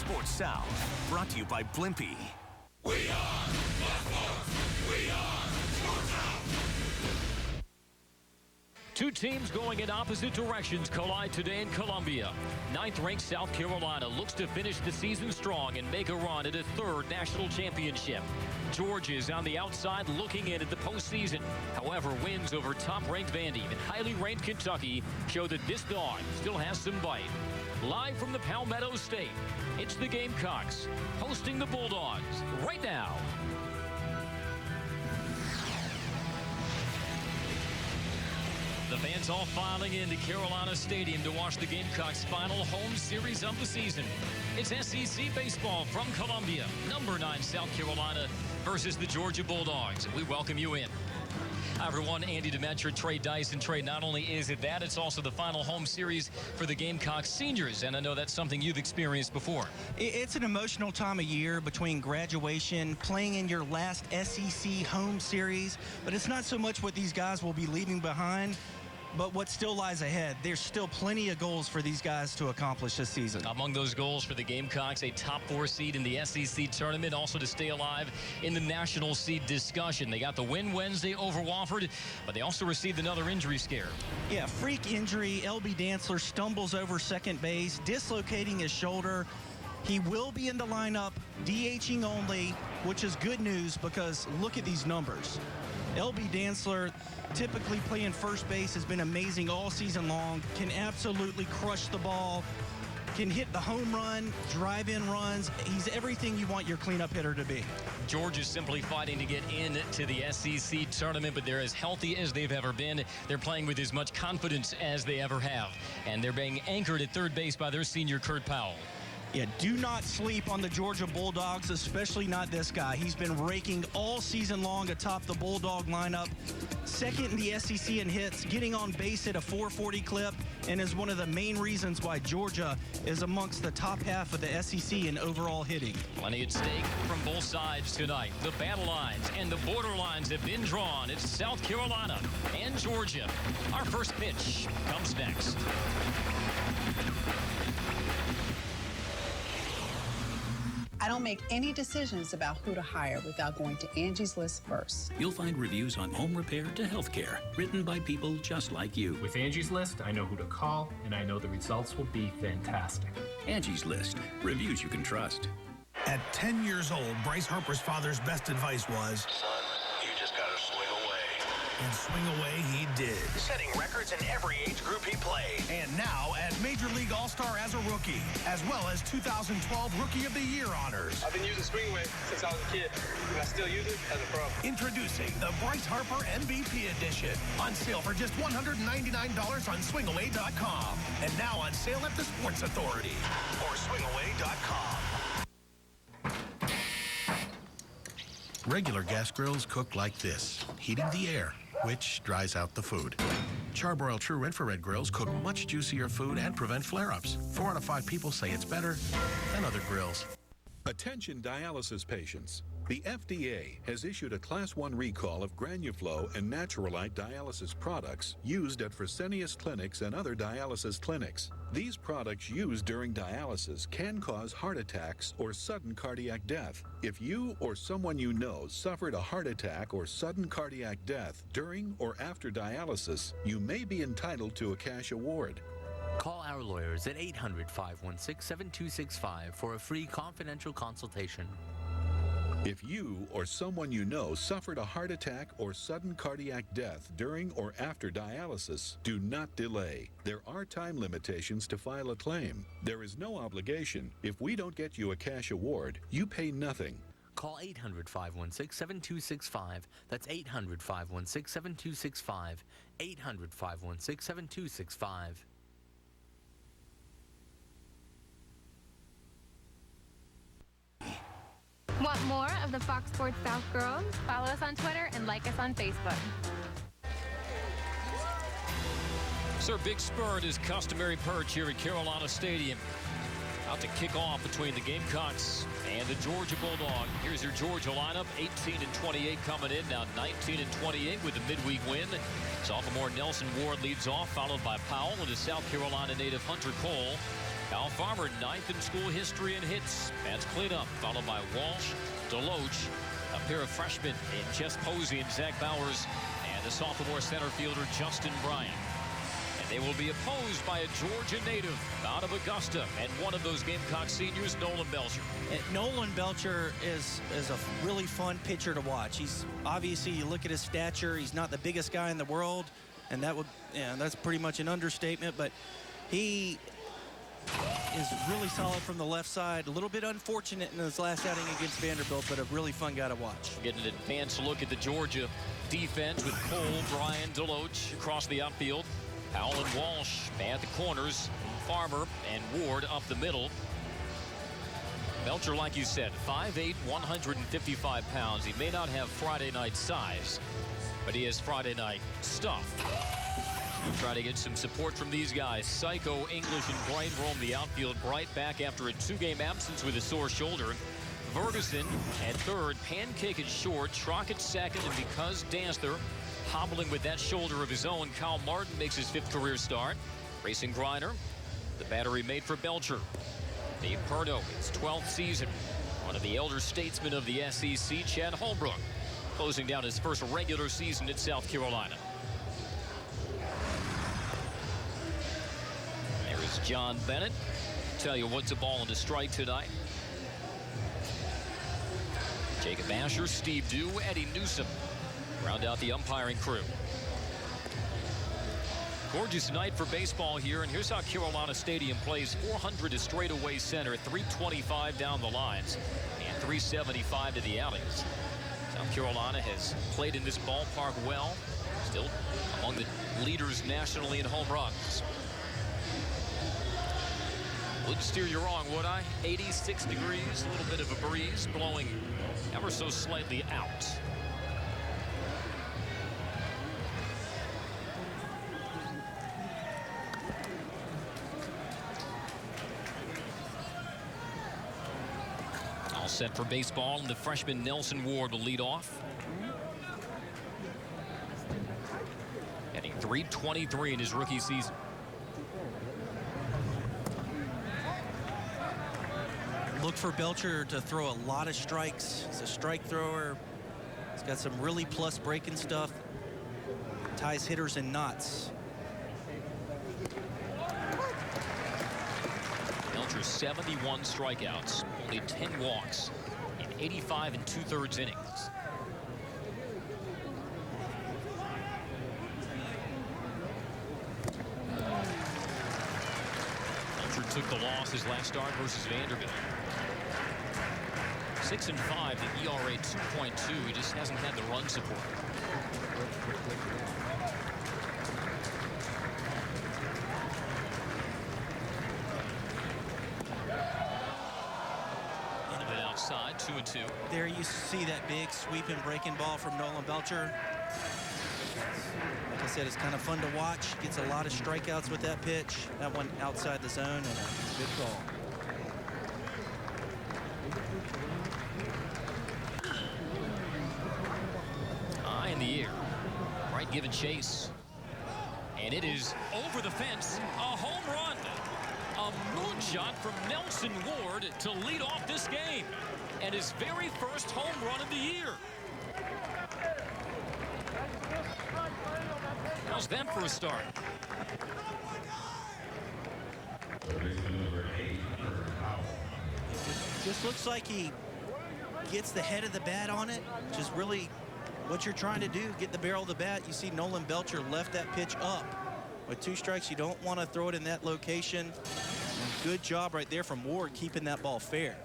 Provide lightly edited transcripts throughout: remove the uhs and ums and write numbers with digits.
Sports South, brought to you by Blimpie. We are Sports. We are Sports South. Two teams going in opposite directions collide today in Columbia. Ninth-ranked South Carolina looks to finish the season strong and make a run at a third national championship. Georgia's on the outside looking in at the postseason. However, wins over top-ranked Vandy and highly ranked Kentucky show that this dog still has some bite. Live from the Palmetto State, it's the Gamecocks hosting the Bulldogs right now. The fans all filing into Carolina Stadium to watch the Gamecocks' final home series of the season. It's SEC baseball from Columbia. Number 9 South Carolina versus the Georgia Bulldogs. We welcome you in. Hi, everyone. Andy Demetra, Trey Dyson. Trey, not only is it that, it's also the final home series for the Gamecocks seniors, and I know that's something you've experienced before. It's an emotional time of year between graduation, playing in your last SEC home series, but it's not so much what these guys will be leaving behind, but what still lies ahead. There's still plenty of goals for these guys to accomplish this season. Among those goals for the Gamecocks, a top 4 seed in the SEC tournament, also to stay alive in the national seed discussion. They got the win Wednesday over Wofford, but they also received another injury scare. Yeah, freak injury. L.B. Dantzler stumbles over second base, dislocating his shoulder. He will be in the lineup, DHing only, which is good news because look at these numbers. L.B. Dantzler, typically playing first base, has been amazing all season long, can absolutely crush the ball, can hit the home run, drive-in runs. He's everything you want your cleanup hitter to be. Georgia's simply fighting to get into the SEC tournament, but they're as healthy as they've ever been. They're playing with as much confidence as they ever have, and they're being anchored at third base by their senior Kurt Powell. Yeah, do not sleep on the Georgia Bulldogs, especially not this guy. He's been raking all season long atop the Bulldog lineup. Second in the SEC in hits, getting on base at a 440 clip, and is one of the main reasons why Georgia is amongst the top half of the SEC in overall hitting. Plenty at stake from both sides tonight. The battle lines and the border lines have been drawn. It's South Carolina and Georgia. Our first pitch comes next. I don't make any decisions about who to hire without going to Angie's List first. You'll find reviews on home repair to healthcare, written by people just like you. With Angie's List, I know who to call, and I know the results will be fantastic. Angie's List, reviews you can trust. At 10 years old, Bryce Harper's father's best advice was, "Son, you just gotta swing away." And swing away he did. Setting records in every age group he played. And now at Major League All-Star as a rookie, as well as 2012 Rookie of the Year honors. I've been using Swingaway since I was a kid, and I still use it as a pro. Introducing the Bryce Harper MVP Edition. On sale for just $199 on swingaway.com. And now on sale at the Sports Authority. Or swingaway.com. Regular gas grills cook like this, heating the air, which dries out the food. Charbroil True Infrared grills cook much juicier food and prevent flare-ups. 4 out of 5 people say it's better than other grills. Attention dialysis patients. The FDA has issued a Class 1 recall of Granuflow and Naturalite dialysis products used at Fresenius clinics and other dialysis clinics. These products used during dialysis can cause heart attacks or sudden cardiac death. If you or someone you know suffered a heart attack or sudden cardiac death during or after dialysis, you may be entitled to a cash award. Call our lawyers at 800-516-7265 for a free confidential consultation. If you or someone you know suffered a heart attack or sudden cardiac death during or after dialysis, do not delay. There are time limitations to file a claim. There is no obligation. If we don't get you a cash award, you pay nothing. Call 800-516-7265. That's 800-516-7265. 800-516-7265. Want more of the Fox Sports South girls? Follow us on Twitter and like us on Facebook. Sir, big spur at his customary perch here at Carolina Stadium. Out to kick off between the Gamecocks and the Georgia Bulldog. Here's your Georgia lineup. 18-28 coming in. Now 19-28 with the midweek win. Sophomore Nelson Ward leads off, followed by Powell and the South Carolina native Hunter Cole. Al Farmer, 9th in school history in hits. Bats cleanup, followed by Walsh, DeLoach, a pair of freshmen in Jess Posey and Zach Bowers, and the sophomore center fielder Justin Bryant. And they will be opposed by a Georgia native out of Augusta and one of those Gamecock seniors, Nolan Belcher. And Nolan Belcher is a really fun pitcher to watch. He's obviously, you look at his stature, he's not the biggest guy in the world, and that's pretty much an understatement, but he is really solid from the left side. A little bit unfortunate in his last outing against Vanderbilt, but a really fun guy to watch. Getting an advanced look at the Georgia defense with Cole, Bryan, DeLoach across the outfield. Powell and Walsh at the corners. Farmer and Ward up the middle. Belcher, like you said, 5'8", 155 pounds. He may not have Friday night size, but he has Friday night stuff. We'll try to get some support from these guys. Psycho, English, and Bright roam the outfield. Bright back after a 2-game absence with a sore shoulder. Ferguson at third. Pancake at short. Schrock at second. And because Dancer hobbling with that shoulder of his own, Kyle Martin makes his 5th career start. Racing Griner, the battery made for Belcher. Dave Purdo, his 12th season. One of the elder statesmen of the SEC, Chad Holbrook, closing down his first regular season at South Carolina. There's John Bennett. Tell you what's a ball and a strike tonight. Jacob Asher, Steve Dew, Eddie Newsom round out the umpiring crew. Gorgeous night for baseball here, and here's how Carolina Stadium plays. 400 to straightaway center, 325 down the lines, and 375 to the alleys. South Carolina has played in this ballpark well, still among the leaders nationally in home runs. Would steer you wrong, would I? 86 degrees, a little bit of a breeze blowing ever so slightly out. All set for baseball, and the freshman Nelson Ward will lead off. Hitting .323 in his rookie season. Look for Belcher to throw a lot of strikes. He's a strike thrower. He's got some really plus breaking stuff. Ties hitters in knots. Belcher 71 strikeouts, only 10 walks in 85 2/3 innings. Belcher took the loss his last start versus Vanderbilt. 6-5, the ERA 2.2. He just hasn't had the run support. Into it outside, 2-2. There you see that big sweeping breaking ball from Nolan Belcher. Like I said, it's kind of fun to watch. Gets a lot of strikeouts with that pitch. That one outside the zone, and a good call. In the air, right, giving chase, and it is over the fence. A home run, a moonshot from Nelson Ward to lead off this game, and his very first home run of the year. How's that for a start? Just looks like he gets the head of the bat on it. Just really what you're trying to do, get the barrel of the bat. You see Nolan Belcher left that pitch up. With 2 strikes, you don't want to throw it in that location. And good job right there from Ward keeping that ball fair.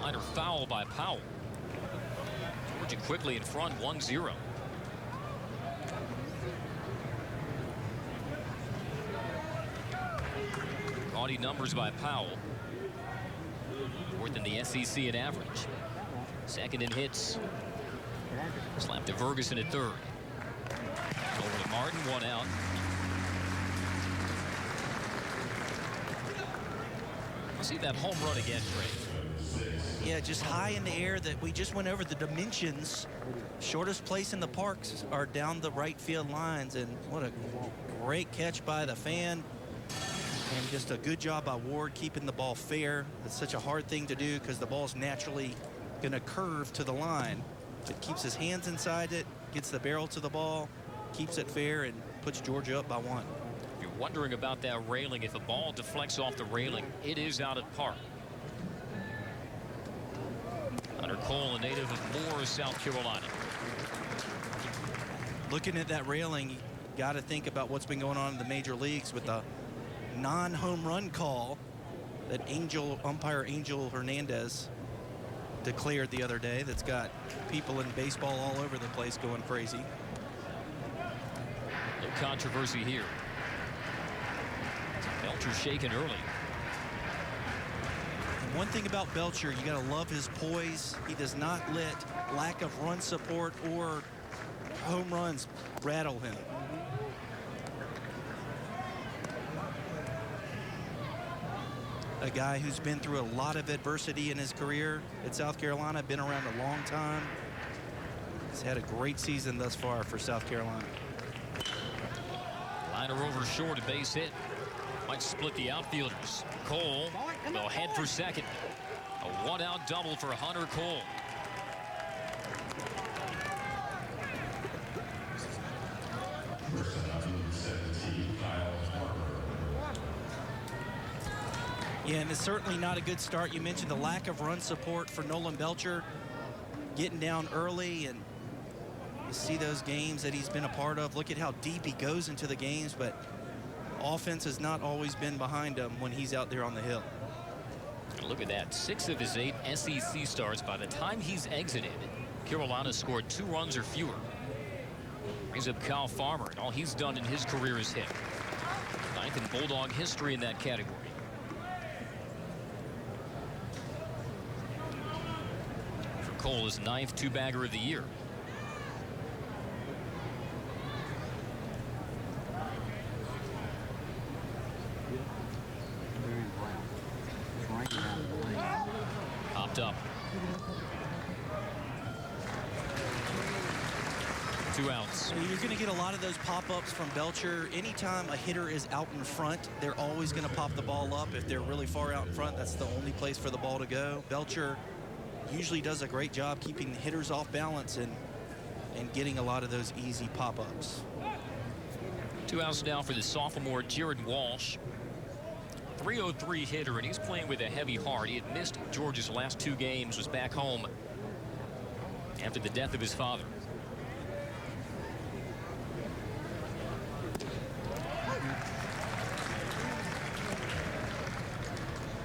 Liner foul by Powell. Georgia quickly in front, 1-0. Gaudy numbers by Powell. Fourth in the SEC in average. Second in hits. Slap to Ferguson at third. Over to Martin, 1 out. Let's see that home run again, Trey. Yeah, just high in the air that we just went over the dimensions. Shortest place in the parks are down the right field lines, and what a great catch by the fan. And just a good job by Ward keeping the ball fair. It's such a hard thing to do because the ball's naturally going to curve to the line. It keeps his hands inside it, gets the barrel to the ball, keeps it fair, and puts Georgia up by 1. If you're wondering about that railing, if a ball deflects off the railing, it is out of park. Hunter Cole, a native of Moore, South Carolina. Looking at that railing, you got to think about what's been going on in the major leagues with the non-home run call that umpire Angel Hernandez declared the other day. That's got people in baseball all over the place going crazy. No controversy here. Belcher shaken early. One thing about Belcher, you got to love his poise. He does not let lack of run support or home runs rattle him. A guy who's been through a lot of adversity in his career at South Carolina, been around a long time. He's had a great season thus far for South Carolina. Liner over short, a base hit. Might split the outfielders. Cole will head for second. A one-out double for Hunter Cole. Yeah, and it's certainly not a good start. You mentioned the lack of run support for Nolan Belcher, getting down early, and you see those games that he's been a part of. Look at how deep he goes into the games, but offense has not always been behind him when he's out there on the hill. Look at that. 6 of his 8 SEC starts. By the time he's exited, Carolina scored 2 runs or fewer. Brings up Kyle Farmer, and all he's done in his career is hit. 9th in Bulldog history in that category. For Cole, his 9th two-bagger of the year. Popped up. 2 outs. You're going to get a lot of those pop-ups from Belcher. Anytime a hitter is out in front, they're always going to pop the ball up. If they're really far out in front, that's the only place for the ball to go. Belcher usually does a great job keeping the hitters off balance and getting a lot of those easy pop-ups. 2 outs now for the sophomore Jared Walsh. 303 hitter, and he's playing with a heavy heart. He had missed Georgia's last 2 games, was back home after the death of his father.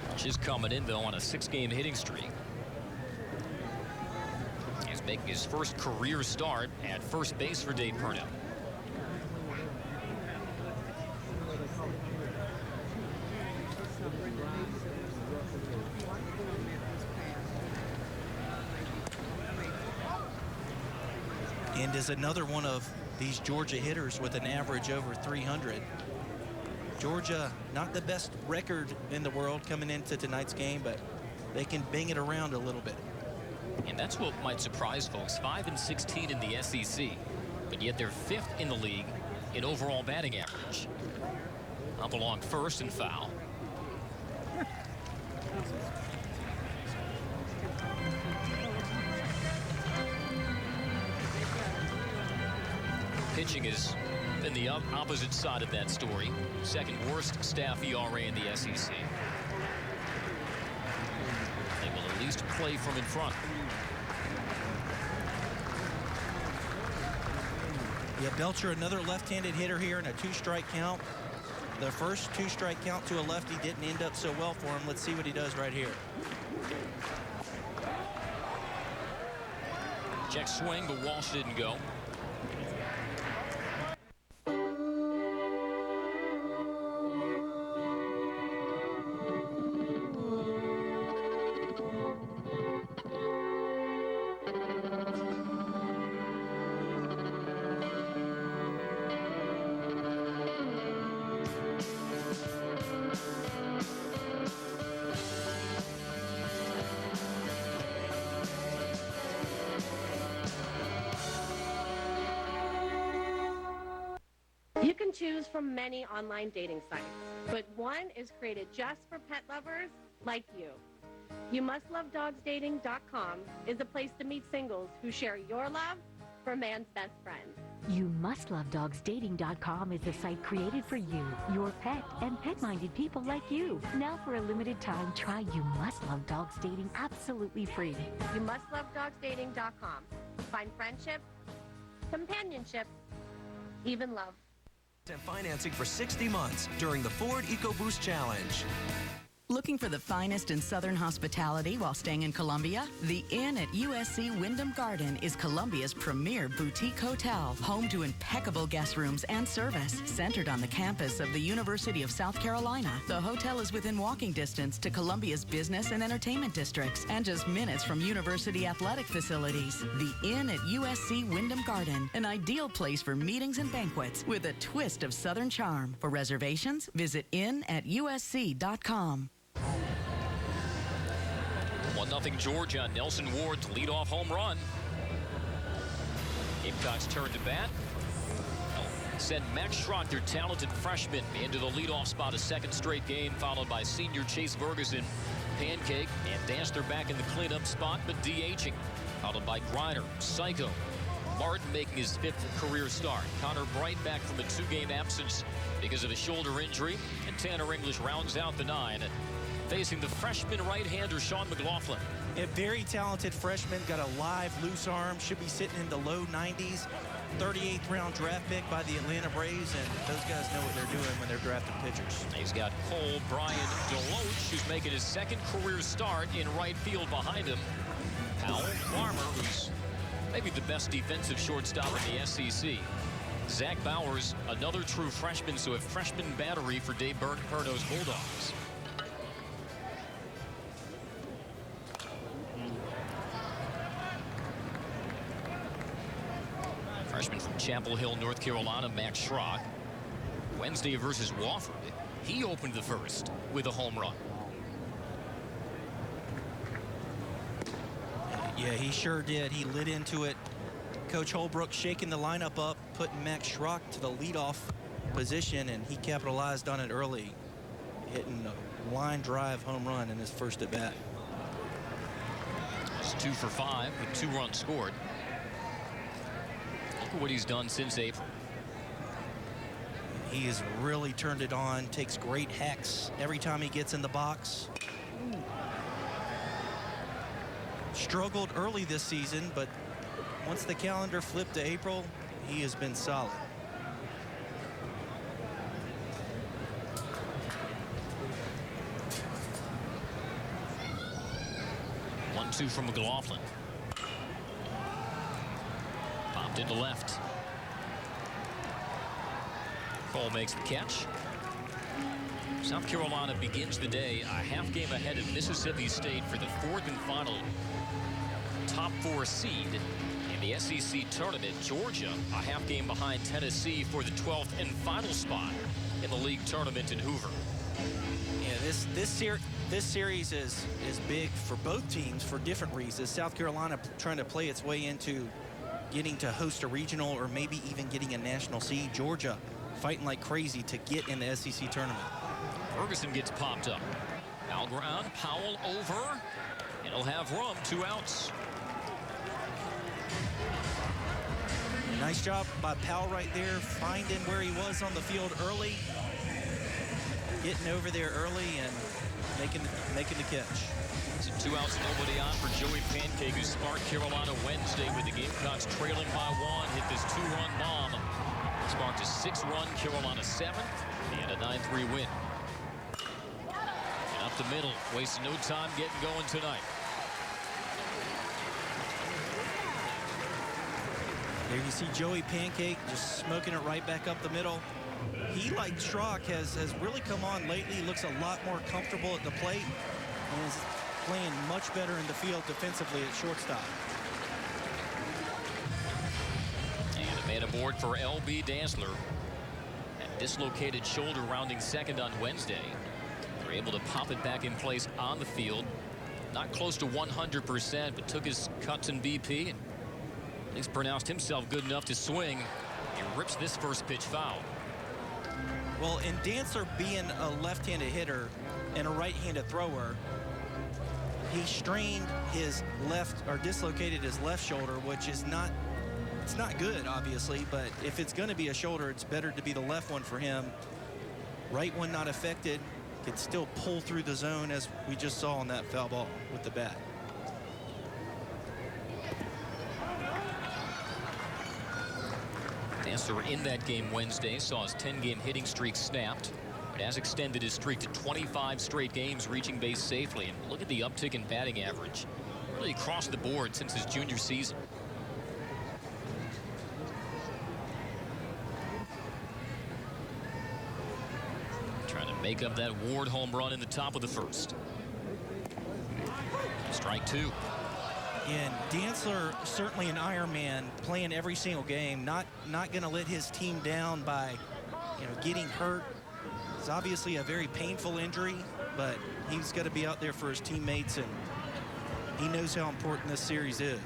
Walsh is coming in, though, on a 6-game hitting streak. He's making his first career start at first base for Dave Purnell. And is another one of these Georgia hitters with an average over 300. Georgia, not the best record in the world coming into tonight's game, but they can bang it around a little bit. And that's what might surprise folks. 5-16 in the SEC, but yet they're 5th in the league in overall batting average. Up along first and foul. Pitching is in the opposite side of that story. 2nd worst staff ERA in the SEC. They will at least play from in front. Yeah, Belcher, another left-handed hitter here in a 2-strike count. The first 2-strike count to a lefty didn't end up so well for him. Let's see what he does right here. Check swing, but Walsh didn't go. choose from many online dating sites, but one is created just for pet lovers like you. YouMustLoveDogsDating.com is a place to meet singles who share your love for man's best friend. YouMustLoveDogsDating.com is a site created for you, your pet, and pet-minded people like you. Now for a limited time, try You Must Love Dogs Dating absolutely free. YouMustLoveDogsDating.com. Find friendship, companionship, even love. And financing for 60 months during the Ford EcoBoost Challenge. Looking for the finest in Southern hospitality while staying in Columbia? The Inn at USC Wyndham Garden is Columbia's premier boutique hotel, home to impeccable guest rooms and service. Centered on the campus of the University of South Carolina, the hotel is within walking distance to Columbia's business and entertainment districts and just minutes from university athletic facilities. The Inn at USC Wyndham Garden, an ideal place for meetings and banquets with a twist of Southern charm. For reservations, visit inn@usc.com. 1-0 Georgia. Nelson Ward's leadoff home run. Gamecocks turn to bat. Send Max Schrock, their talented freshman, into the leadoff spot a second straight game, followed by senior Chase Ferguson. Pancake and Dancer back in the cleanup spot, but DHing. Followed by Griner, Psycho, Martin making his 5th career start. Connor Bright back from a 2-game absence because of a shoulder injury. And Tanner English rounds out the 9. Facing the freshman right-hander Sean McLaughlin. A very talented freshman, got a live loose arm, should be sitting in the low 90s. 38th round draft pick by the Atlanta Braves, and those guys know what they're doing when they're drafting pitchers. He's got Cole Brian Deloach, who's making his 2nd career start in right field behind him. Powell Farmer, who's maybe the best defensive shortstop in the SEC. Zach Bowers, another true freshman, so a freshman battery for Dave Perno's Bulldogs. Freshman from Chapel Hill, North Carolina, Max Schrock. Wednesday versus Wofford. He opened the first with a home run. Yeah, he sure did. He lit into it. Coach Holbrook shaking the lineup up, putting Max Schrock to the leadoff position, and he capitalized on it early, hitting a line drive home run in his first at bat. It's 2 for 5 with 2 runs scored. Look at what he's done since April. He has really turned it on, takes great hacks every time he gets in the box. Struggled early this season, but once the calendar flipped to April, he has been solid. One-two from McLaughlin. Popped into left. Cole makes the catch. South Carolina begins the day a half game ahead of Mississippi State for the 4th and final top 4 seed in the SEC tournament. Georgia a half game behind Tennessee for the 12th and final spot in the league tournament in Hoover. Yeah, this series is big for both teams for different reasons. South Carolina trying to play its way into getting to host a regional or maybe even getting a national seed. Georgia fighting like crazy to get in the SEC tournament. Ferguson gets popped up. Foul ground, Powell over, and he'll have room, 2 outs. Nice job by Powell right there, finding where he was on the field early, getting over there early and making the catch. So 2 outs, nobody on for Joey Pancake, who sparked Carolina Wednesday with the Gamecocks trailing by 1. Hit this 2-run bomb. Sparked a 6-run Carolina 7th and a 9-3 win. And up the middle, wasting no time getting going tonight. There you see Joey Pancake just smoking it right back up the middle. He, like Schrock, has really come on lately. He looks a lot more comfortable at the plate and is playing much better in the field defensively at shortstop. And a man aboard for L.B. Dansler. That dislocated shoulder rounding second on Wednesday. They're able to pop it back in place on the field. Not close to 100%, but took his cuts in BP and at least pronounced himself good enough to swing. He rips this first pitch foul. Well, and Dantzler being a left-handed hitter and a right-handed thrower, he strained his left, or dislocated his left shoulder, which is not, it's not good, obviously, but if it's going to be a shoulder, it's better to be the left one for him. Right one not affected, can still pull through the zone, as we just saw on that foul ball with the bat. Dantzler in that game Wednesday saw his 10-game hitting streak snapped, but has extended his streak to 25 straight games, reaching base safely. And look at the uptick in batting average, really across the board since his junior season. Trying to make up that Ward home run in the top of the first. Strike two. And Dantzler, certainly an Iron Man, playing every single game, not going to let his team down by, getting hurt. It's obviously a very painful injury, but he's got to be out there for his teammates, and he knows how important this series is.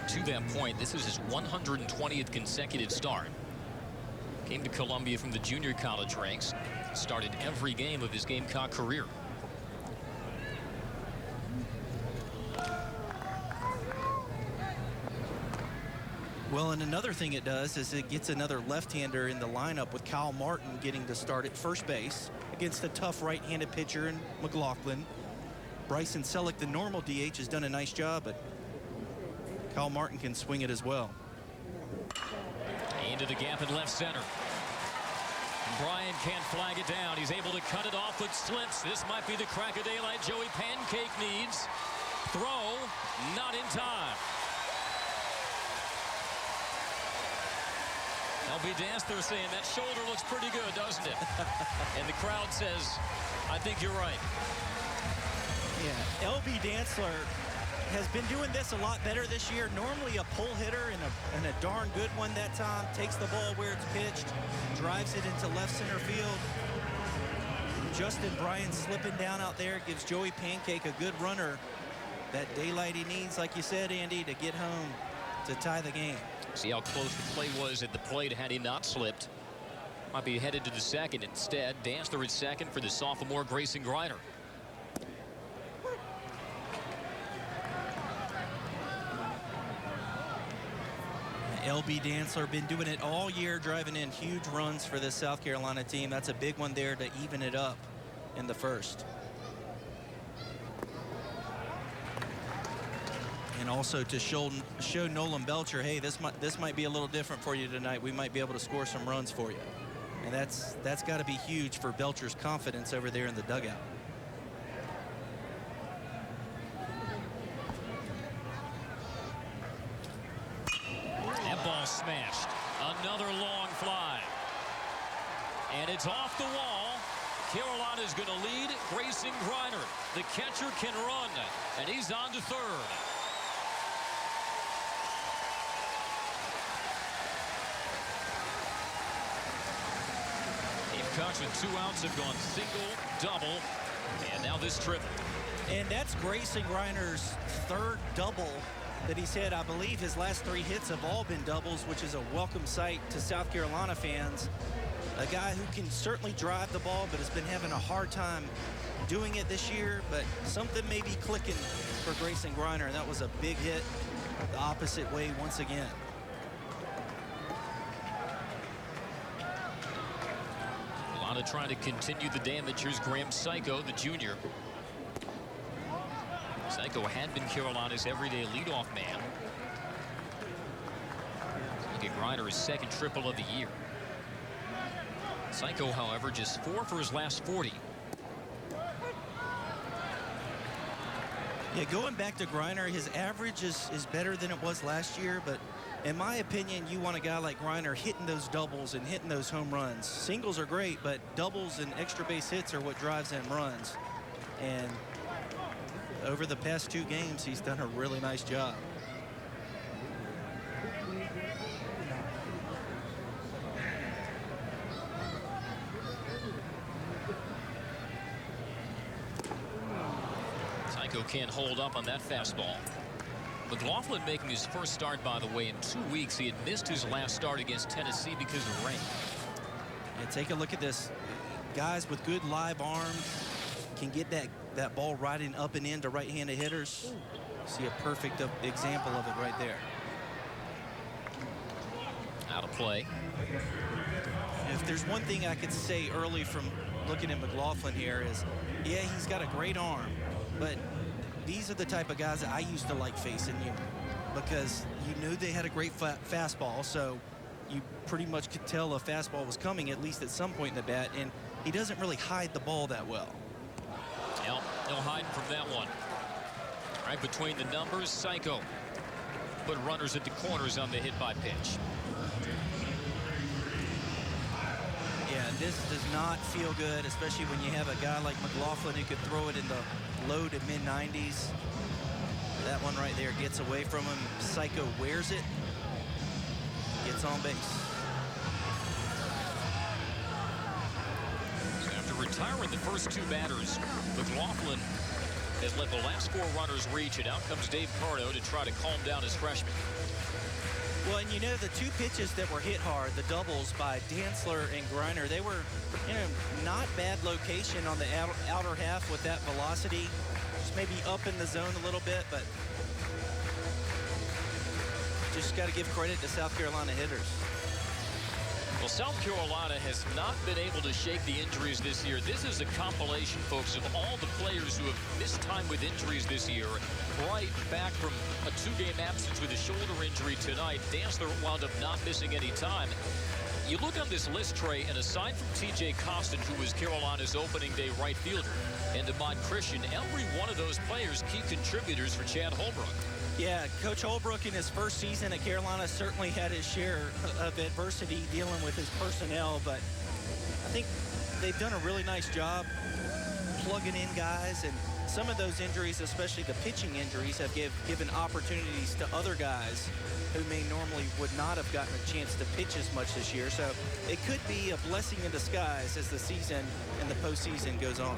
To that point, this is his 120th consecutive start. Came to Columbia from the junior college ranks. Started every game of his Gamecock career. Well, and another thing it does is it gets another left-hander in the lineup, with Kyle Martin getting to start at first base against a tough right-handed pitcher in McLaughlin. Bryson Selleck, the normal DH, has done a nice job, but Kyle Martin can swing it as well. Into the gap in left center. Bryant can't flag it down. He's able to cut it off with slips. This might be the crack of daylight Joey Pancake needs. Throw, not in time. LB Dantzler saying that shoulder looks pretty good, doesn't it? And the crowd says, I think you're right. Yeah, LB Dantzler has been doing this a lot better this year. Normally a pull hitter, and a darn good one that time. Takes the ball where it's pitched, drives it into left center field. Justin Bryant slipping down out there gives Joey Pancake a good runner. That daylight he needs, like you said, Andy, to get home to tie the game. See how close the play was at the plate had he not slipped. Might be headed to the second instead. Dantzler at second for the sophomore Grayson Griner. LB Dantzler been doing it all year, driving in huge runs for this South Carolina team. That's a big one there to even it up in the first. And also to show Nolan Belcher, hey, this might be a little different for you tonight. We might be able to score some runs for you. And that's got to be huge for Belcher's confidence over there in the dugout. That ball smashed. Another long fly. And it's off the wall. Carolina's going to lead. Grayson Griner, the catcher, can run, and he's on to third. Gamecocks with 2 outs have gone single, double, and now this triple. And that's Grayson Griner's third double that he's had. I believe his last 3 hits have all been doubles, which is a welcome sight to South Carolina fans. A guy who can certainly drive the ball, but has been having a hard time doing it this year. But something may be clicking for Grayson Griner, and that was a big hit the opposite way once again. Carolina trying to continue the damage. Here's Graham Psycho, the junior. Psycho had been Carolina's everyday leadoff man. Look at Griner's second triple of the year. Psycho, however, just 4 for his last 40. Yeah, going back to Griner, his average is better than it was last year, but in my opinion, you want a guy like Griner hitting those doubles and hitting those home runs. Singles are great, but doubles and extra base hits are what drives them runs. And over the past 2 games, he's done a really nice job. Psycho can't hold up on that fastball. McLaughlin making his first start, by the way, in 2 weeks. He had missed his last start against Tennessee because of rain. And take a look at this. Guys with good live arms can get that ball riding up and in to right-handed hitters. See a perfect example of it right there. Out of play. If there's one thing I could say early from looking at McLaughlin here is, yeah, he's got a great arm, but these are the type of guys that I used to like facing you because you knew they had a great fastball, so you pretty much could tell a fastball was coming at least at some point in the bat, and he doesn't really hide the ball that well. No hiding from that one. Right between the numbers, Psycho put runners at the corners on the hit by pitch. Yeah, this does not feel good, especially when you have a guy like McLaughlin who could throw it in the low to mid-90s. That one right there gets away from him. Psycho wears it, gets on base. So after retiring the first two batters, McLaughlin has let the last four runners reach, and out comes Dave Carno to try to calm down his freshman. Well, and you know, the two pitches that were hit hard, the doubles by Dantzler and Griner, they were, not bad location on the outer half with that velocity. Just maybe up in the zone a little bit, but just got to give credit to South Carolina hitters. Well, South Carolina has not been able to shake the injuries this year. This is a compilation, folks, of all the players who have missed time with injuries this year. Right back from a 2-game absence with a shoulder injury tonight. Dantzler wound up not missing any time. You look on this list, Trey, and aside from T.J. Costin, who was Carolina's opening day right fielder, and Ahmad Christian, every one of those players key contributors for Chad Holbrook. Yeah, Coach Holbrook in his first season at Carolina certainly had his share of adversity dealing with his personnel, but I think they've done a really nice job plugging in guys, and some of those injuries, especially the pitching injuries, have given opportunities to other guys who may normally would not have gotten a chance to pitch as much this year. So it could be a blessing in disguise as the season and the postseason goes on.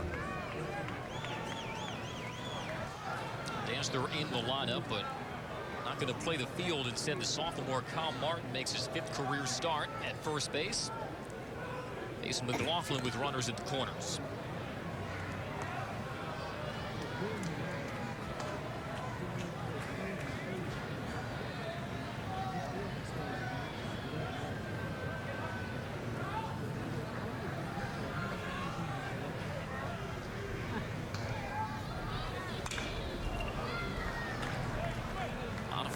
Dantzler in the lineup, but not going to play the field. Instead, the sophomore Kyle Martin makes his 5th career start at first base. Mason McLaughlin with runners at the corners.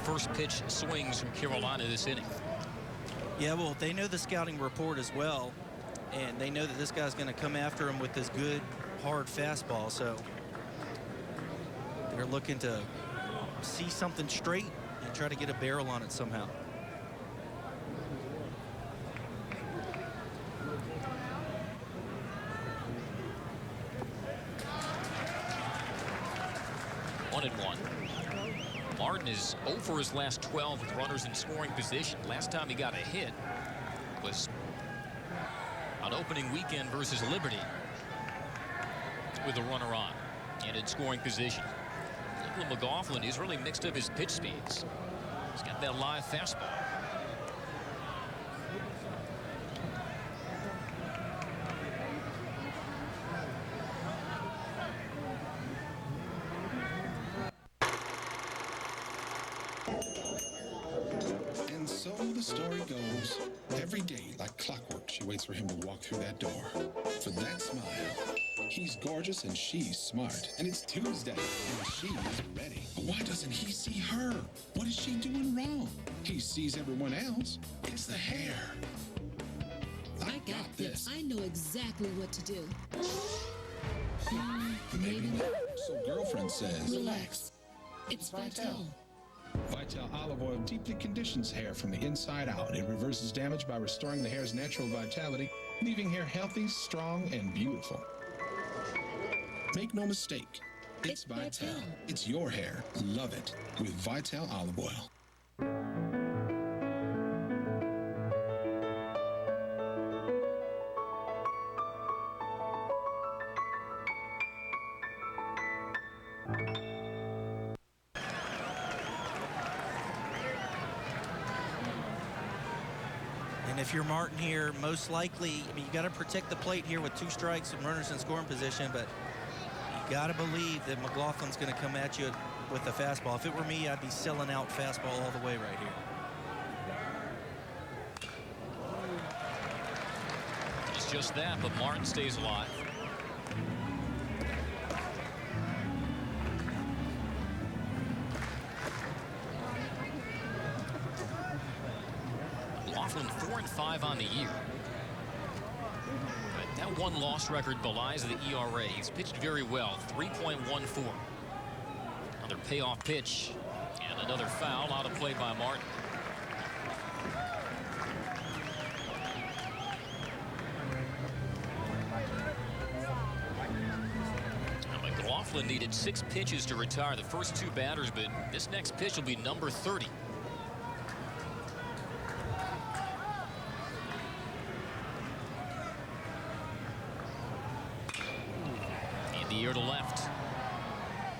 First pitch swings from Carolina this inning. Yeah, well, they know the scouting report as well, and they know that this guy's going to come after him with this good, hard fastball. So they're looking to see something straight and try to get a barrel on it somehow. One and one. Martin is 0 for his last 12 with runners in scoring position. Last time he got a hit was on opening weekend versus Liberty with a runner on and in scoring position. Nicholas McLaughlin, he's really mixed up his pitch speeds. He's got that live fastball. So the story goes, every day like clockwork, she waits for him to walk through that door. For that smile, he's gorgeous and she's smart. And it's Tuesday, and she's ready. But why doesn't he see her? What is she doing wrong? He sees everyone else. It's the hair. I got this. I know exactly what to do. Maybe not. So girlfriend says, relax. It's Vital. Vital olive oil deeply conditions hair from the inside out. It reverses damage by restoring the hair's natural vitality, leaving hair healthy, strong, and beautiful. Make no mistake, it's Vital. It's your hair. Love it with Vital olive oil. And if you're Martin here, most likely, I mean, you got to protect the plate here with 2 strikes and runners in scoring position, but you got to believe that McLaughlin's going to come at you with a fastball. If it were me, I'd be selling out fastball all the way right here. It's just that, but Martin stays alive. McLaughlin 4-5 on the year. But that 1-loss record belies the ERA. He's pitched very well, 3.14. Another payoff pitch and another foul out of play by Martin. Now, McLaughlin needed 6 pitches to retire the first 2 batters, but this next pitch will be number 30. In the air to left.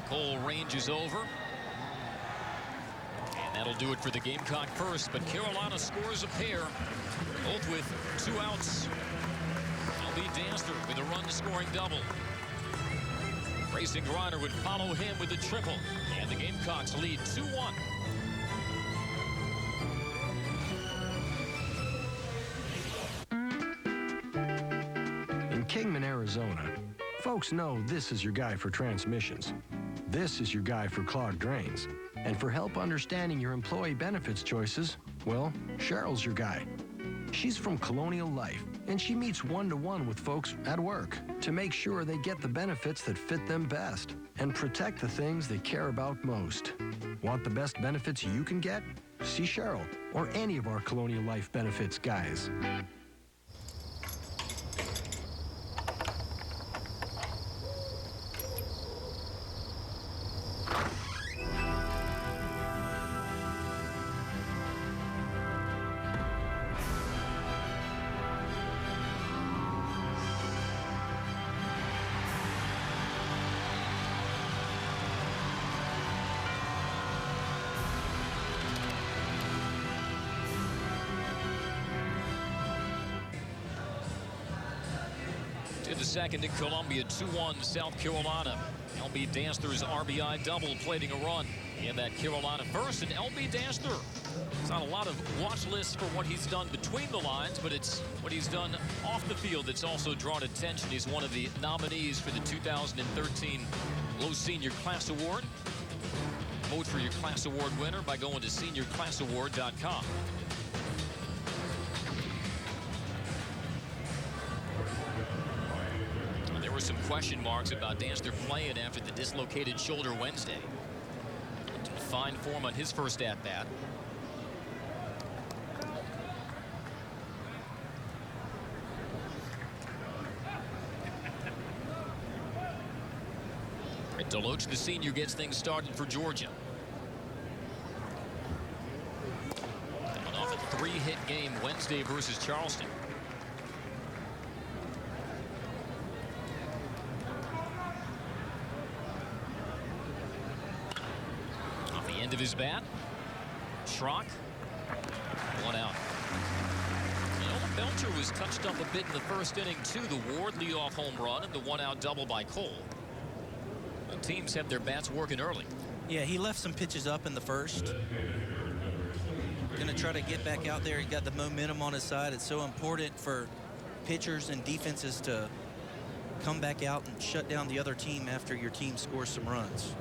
Cole ranges over. And that'll do it for the Gamecock first, but Carolina scores a pair, both with 2 outs. LB Danster with a run-scoring double. Racing Griner would follow him with a triple, and the Gamecocks lead 2-1. In Kingman, Arizona, folks know this is your guy for transmissions. This is your guy for clogged drains. And for help understanding your employee benefits choices, well, Cheryl's your guy. She's from Colonial Life, and she meets one-to-one with folks at work to make sure they get the benefits that fit them best and protect the things they care about most. Want the best benefits you can get? See Cheryl or any of our Colonial Life benefits guys. The second in Columbia, 2-1 South Carolina. LB Danster's RBI double plating a run in that Carolina first, and LB Danster. It's not a lot of watch lists for what he's done between the lines, but it's what he's done off the field that's also drawn attention. He's one of the nominees for the 2013 Low Senior Class Award. Vote for your Class Award winner by going to seniorclassaward.com. Some question marks about Danster playing after the dislocated shoulder Wednesday. Fine form on his first at-bat. Deloach, the senior, gets things started for Georgia. Coming off a 3-hit game Wednesday versus Charleston. End of his bat. Schrock. 1 out. Belcher was touched up a bit in the first inning too. The Ward leadoff home run and the 1-out double by Cole. The teams have their bats working early. Yeah, he left some pitches up in the first. Gonna try to get back out there. He got the momentum on his side. It's so important for pitchers and defenses to come back out and shut down the other team after your team scores some runs.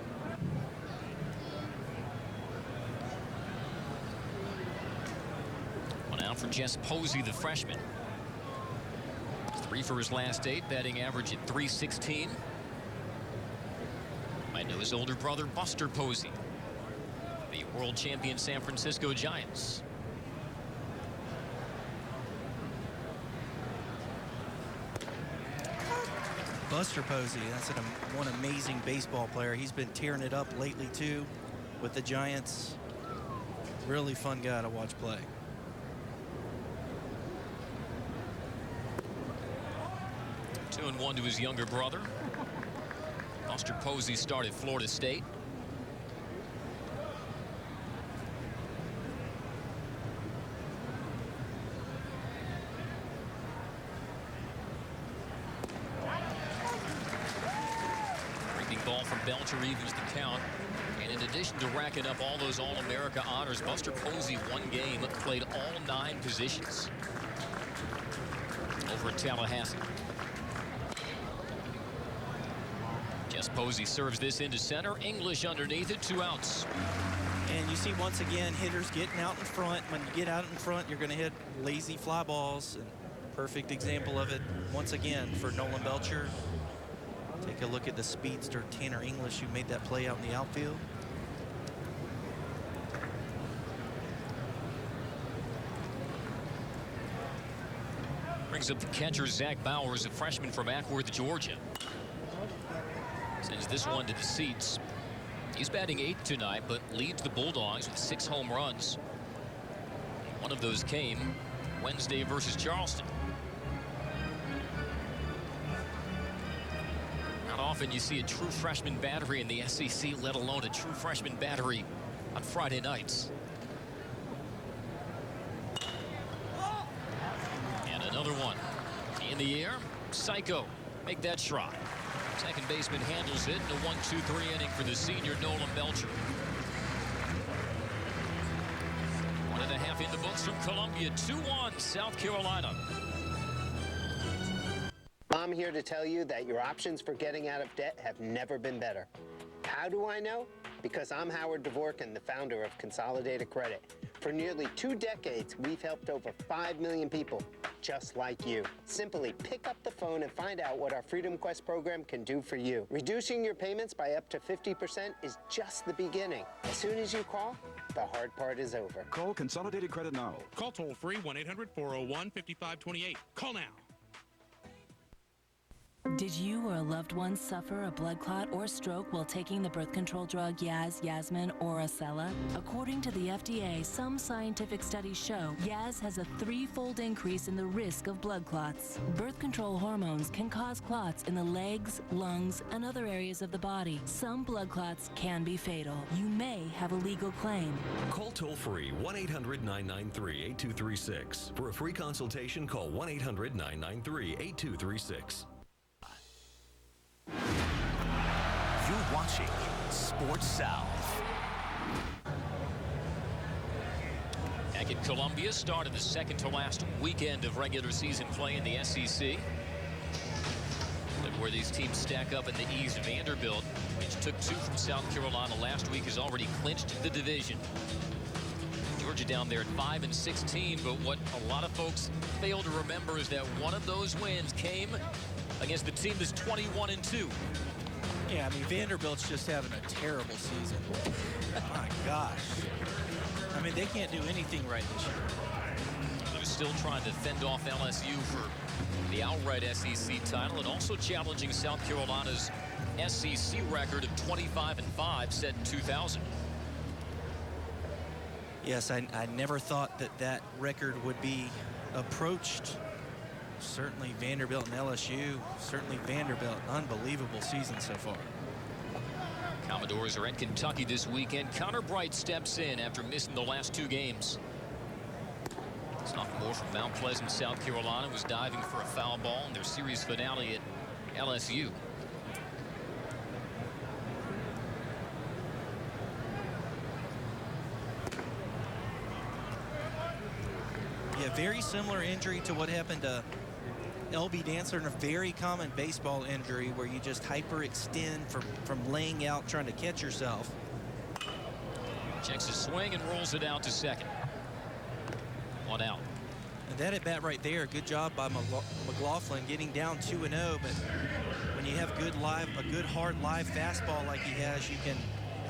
For Jess Posey, the freshman. 3 for his last 8, batting average at .316. Might know his older brother Buster Posey, the world champion San Francisco Giants. Buster Posey, that's one amazing baseball player. He's been tearing it up lately too with the Giants. Really fun guy to watch play. 2-1 to his younger brother. Buster Posey started Florida State. from Belcher evens the count. And in addition to racking up all those All-America honors, Buster Posey one game played all 9 positions over at Tallahassee. Jess Posey serves this into center. English underneath it, 2 outs. And you see, once again, hitters getting out in front. When you get out in front, you're going to hit lazy fly balls. And perfect example of it, once again, for Nolan Belcher. Take a look at the speedster Tanner English, who made that play out in the outfield. Brings up the catcher, Zach Bowers, a freshman from Ackworth, Georgia. Sends this one to the seats. He's batting 8th tonight, but leads the Bulldogs with 6 home runs. One of those came Wednesday versus Charleston. Not often you see a true freshman battery in the SEC, let alone a true freshman battery on Friday nights. And another one in the air. Psycho, make that shot. Second baseman handles it in a 1-2-3 inning for the senior Nolan Belcher. 1.5 in the books from Columbia. 2-1 South Carolina. I'm here to tell you that your options for getting out of debt have never been better. How do I know? Because I'm Howard Dvorkin, the founder of Consolidated Credit. For nearly 2 decades, we've helped over 5 million people just like you. Simply pick up the phone and find out what our Freedom Quest program can do for you. Reducing your payments by up to 50% is just the beginning. As soon as you call, the hard part is over. Call Consolidated Credit now. Call toll-free 1-800-401-5528. Call now. Did you or a loved one suffer a blood clot or stroke while taking the birth control drug Yaz, Yasmin, or Acela? According to the FDA, some scientific studies show Yaz has a 3-fold increase in the risk of blood clots. Birth control hormones can cause clots in the legs, lungs, and other areas of the body. Some blood clots can be fatal. You may have a legal claim. Call toll-free 1-800-993-8236. For a free consultation, call 1-800-993-8236. You're watching Sports South. Back at Columbia, started the second to last weekend of regular season play in the SEC. Look where these teams stack up in the East. Vanderbilt, which took 2 from South Carolina last week, has already clinched the division. Georgia down there at 5-16, but what a lot of folks fail to remember is that one of those wins came against the team that's 21-2. Yeah, I mean, Vanderbilt's just having a terrible season. My gosh. I mean, they can't do anything right this year. They're still trying to fend off LSU for the outright SEC title, and also challenging South Carolina's SEC record of 25-5 set in 2000. Yes, I never thought that record would be approached. Certainly Vanderbilt and LSU. Certainly Vanderbilt. Unbelievable season so far. Commodores are at Kentucky this weekend. Connor Bright steps in after missing the last 2 games. Sophomore from Mount Pleasant, South Carolina, was diving for a foul ball in their series finale at LSU. Yeah, very similar injury to what happened to LB Dancer, and a very common baseball injury where you just hyperextend from laying out trying to catch yourself. Checks his swing and rolls it out to second. 1 out. And that at bat right there, good job by McLaughlin getting down 2-0. But when you have a good hard live fastball like he has, you can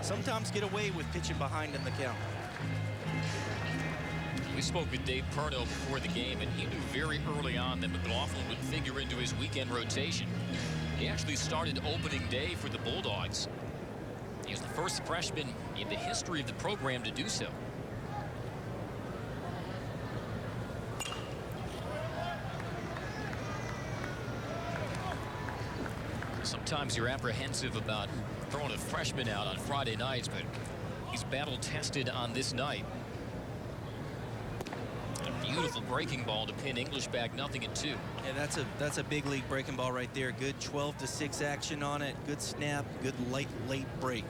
sometimes get away with pitching behind in the count. We spoke with Dave Perno before the game, and he knew very early on that McLaughlin would figure into his weekend rotation. He actually started opening day for the Bulldogs. He was the first freshman in the history of the program to do so. Sometimes you're apprehensive about throwing a freshman out on Friday nights, but he's battle tested on this night. A beautiful Beautiful breaking ball to pin English back 0-2. Yeah, that's a big league breaking ball right there. Good 12-6 action on it. Good snap. Good late break.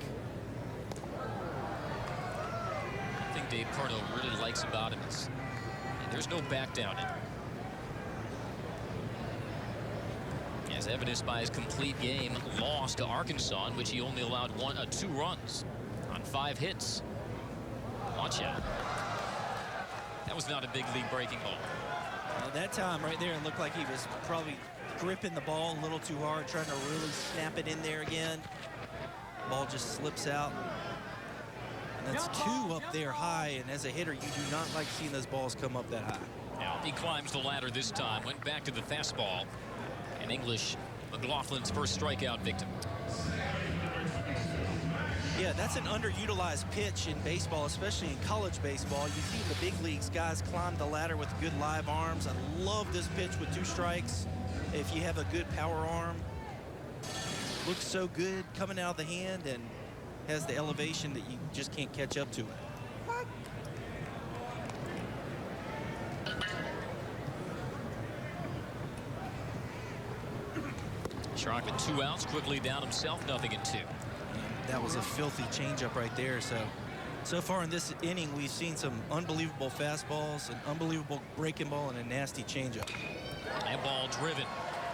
I think Dave Parno really likes about him is there's no back down in it. As evidenced by his complete game loss to Arkansas, in which he only allowed 2 runs on 5 hits. Watch out. That was not a big league breaking ball. Well, that time right there, it looked like he was probably gripping the ball a little too hard, trying to really snap it in there again. Ball just slips out. And that's 2 up there high, and as a hitter, you do not like seeing those balls come up that high. Now he climbs the ladder this time, went back to the fastball. And English, McLaughlin's first strikeout victim. Yeah, that's an underutilized pitch in baseball, especially in college baseball. You see in the big leagues, guys climb the ladder with good live arms. I love this pitch with 2 strikes. If you have a good power arm, looks so good coming out of the hand and has the elevation that you just can't catch up to it. Schrock with 2 outs, quickly down himself, 0-2. That was a filthy changeup right there. So far in this inning, we've seen some unbelievable fastballs, an unbelievable breaking ball, and a nasty changeup. And ball driven.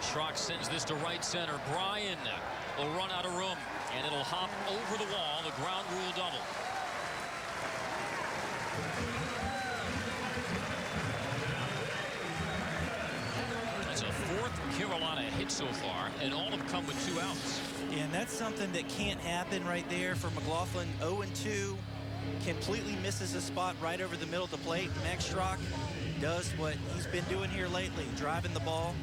Schrock sends this to right center. Bryan will run out of room, and it'll hop over the wall, the ground rule double. That's a 4th Carolina hit so far, and all have come with 2 outs. And that's something that can't happen right there for McLaughlin. 0-2, completely misses a spot right over the middle of the plate. Max Schrock does what he's been doing here lately, driving the ball.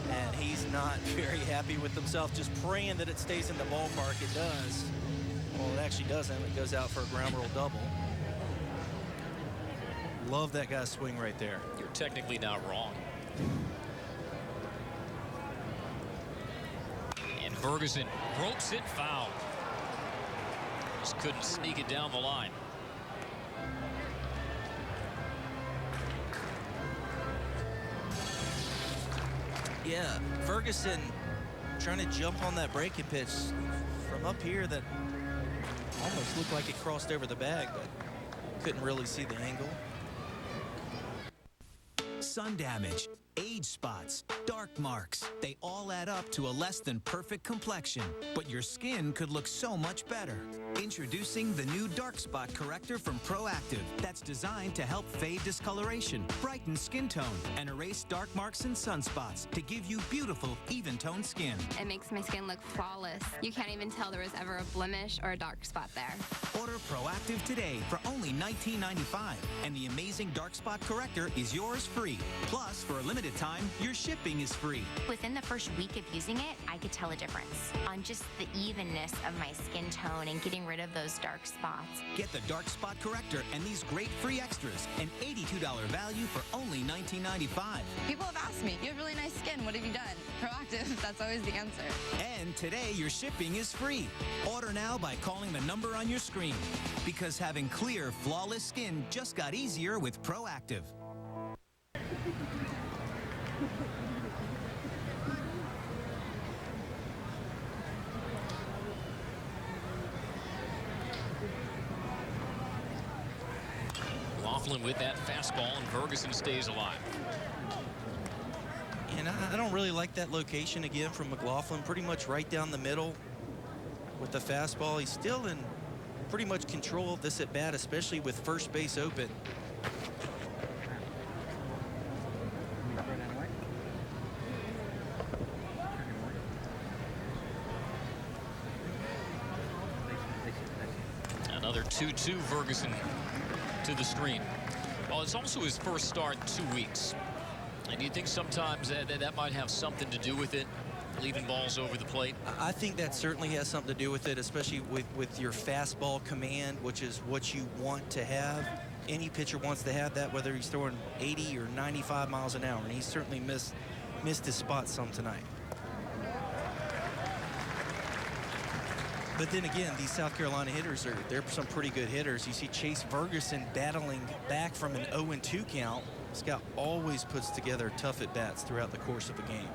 And he's not very happy with himself, just praying that it stays in the ballpark. It does. Well, it actually doesn't. It goes out for a ground rule double. Love that guy's swing right there. You're technically not wrong. And Ferguson ropes it foul. Just couldn't sneak it down the line. Yeah, Ferguson trying to jump on that breaking pitch from up here that almost looked like it crossed over the bag, but couldn't really see the angle. Sun damage, age spots, dark marks, they all add up to a less than perfect complexion, but your skin could look so much better. Introducing the new dark spot corrector from Proactive that's designed to help fade discoloration, brighten skin tone, and erase dark marks and sunspots to give you beautiful, even-toned skin. It makes my skin look flawless. You can't even tell there was ever a blemish or a dark spot there. Order Proactive today for only $19.95, and the amazing dark spot corrector is yours free. Plus, for a limited time, your shipping is free. Within the first week of using it, I could tell a difference on just the evenness of my skin tone and getting rid of those dark spots. Get the dark spot corrector and these great free extras, an $82 value for only $19.95. People have asked me, you have really nice skin, what have you done? Proactive, that's always the answer. And today, your shipping is free. Order now by calling the number on your screen. Because having clear, flawless skin just got easier with Proactive. Laughlin with that fastball, and Ferguson stays alive. And I don't really like that location again from McLaughlin, pretty much right down the middle with the fastball. He's still in pretty much control of this at bat, especially with first base open. Another 2-2 Ferguson to the screen. Well, it's also his first start in 2 weeks. And do you think sometimes that might have something to do with it, leaving balls over the plate? I think that certainly has something to do with it, especially with your fastball command, which is what you want to have. Any pitcher wants to have that, whether he's throwing 80 or 95 miles an hour, and he certainly missed his spot some tonight. But then again, these South Carolina hitters, they're some pretty good hitters. You see Chase Ferguson battling back from an 0-2 count. This guy always puts together tough at-bats throughout the course of a game.